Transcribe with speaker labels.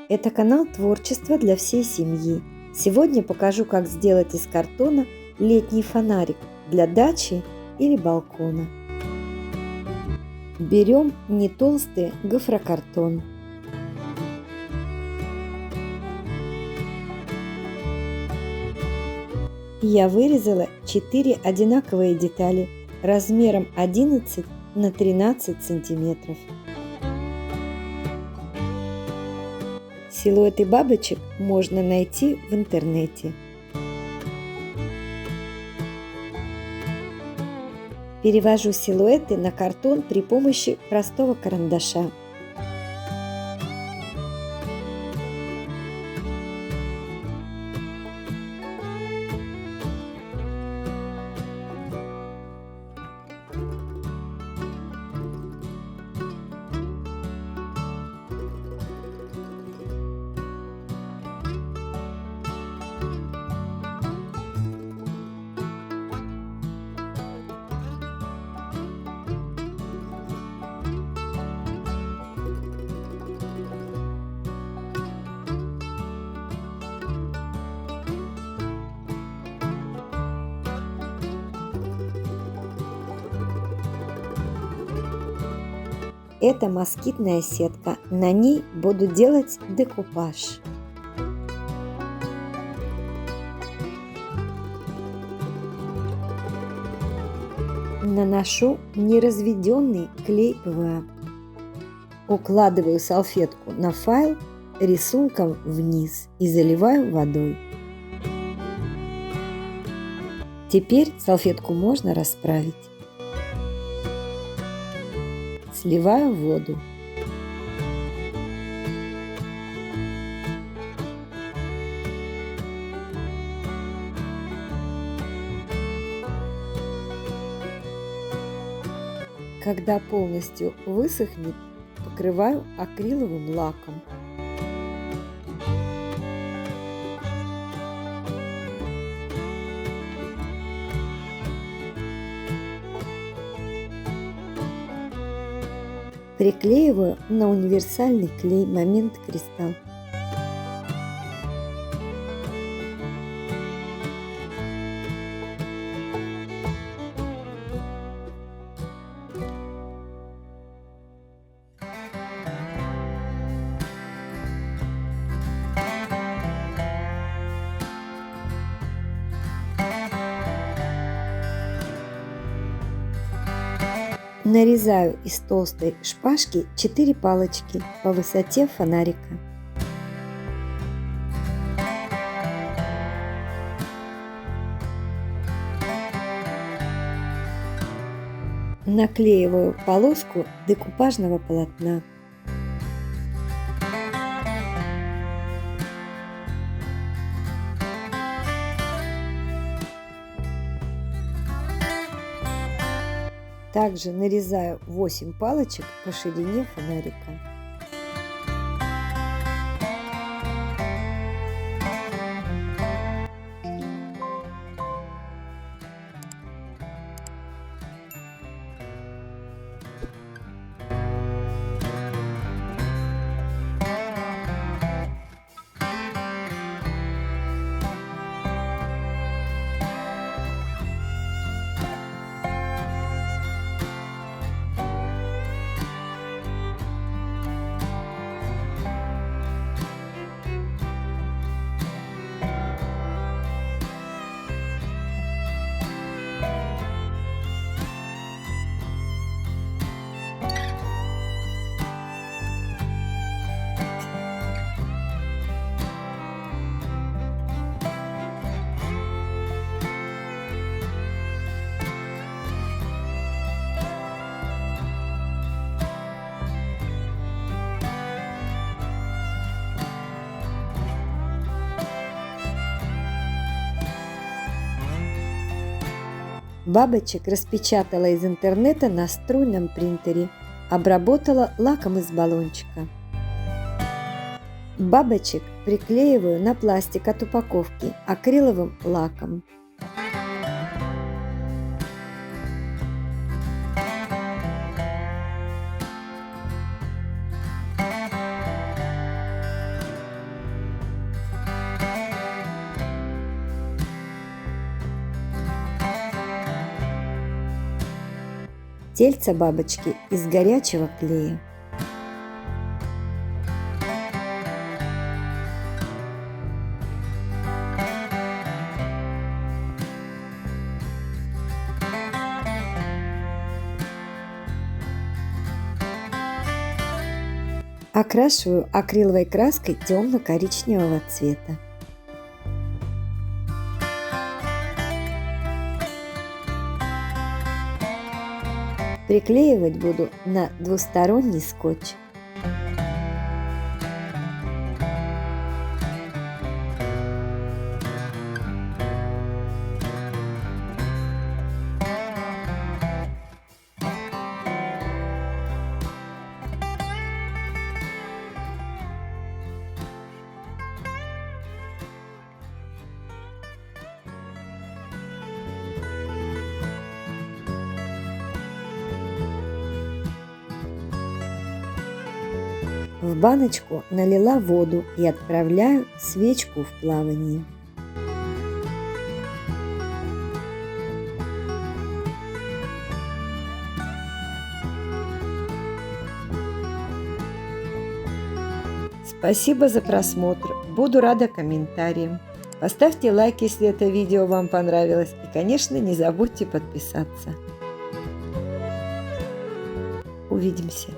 Speaker 1: Это канал творчества для всей семьи. Сегодня покажу, как сделать из картона летний фонарик для дачи или балкона. Берем не толстый гофрокартон. Я вырезала 4 одинаковые детали размером 11 на 13 сантиметров. Силуэты бабочек можно найти в интернете. Перевожу силуэты на картон при помощи простого карандаша. Это москитная сетка, на ней буду делать декупаж. Наношу неразведенный клей ПВА. Укладываю салфетку на файл рисунком вниз и заливаю водой. Теперь салфетку можно расправить. Сливаю воду. Когда полностью высохнет, покрываю акриловым лаком. Приклеиваю на универсальный клей Момент Кристалл. Нарезаю из толстой шпажки 4 палочки по высоте фонарика. Наклеиваю полоску декупажного полотна. Также нарезаю 8 палочек по ширине фонарика. Бабочек распечатала из интернета на струйном принтере, обработала лаком из баллончика. Бабочек приклеиваю на пластик от упаковки акриловым лаком. Тельца бабочки из горячего клея. Окрашиваю акриловой краской темно-коричневого цвета. Приклеивать буду на двусторонний скотч. В баночку налила воду и отправляю свечку в плавание. Спасибо за просмотр. Буду рада комментариям. Поставьте лайк, если это видео вам понравилось. И, конечно, не забудьте подписаться. Увидимся.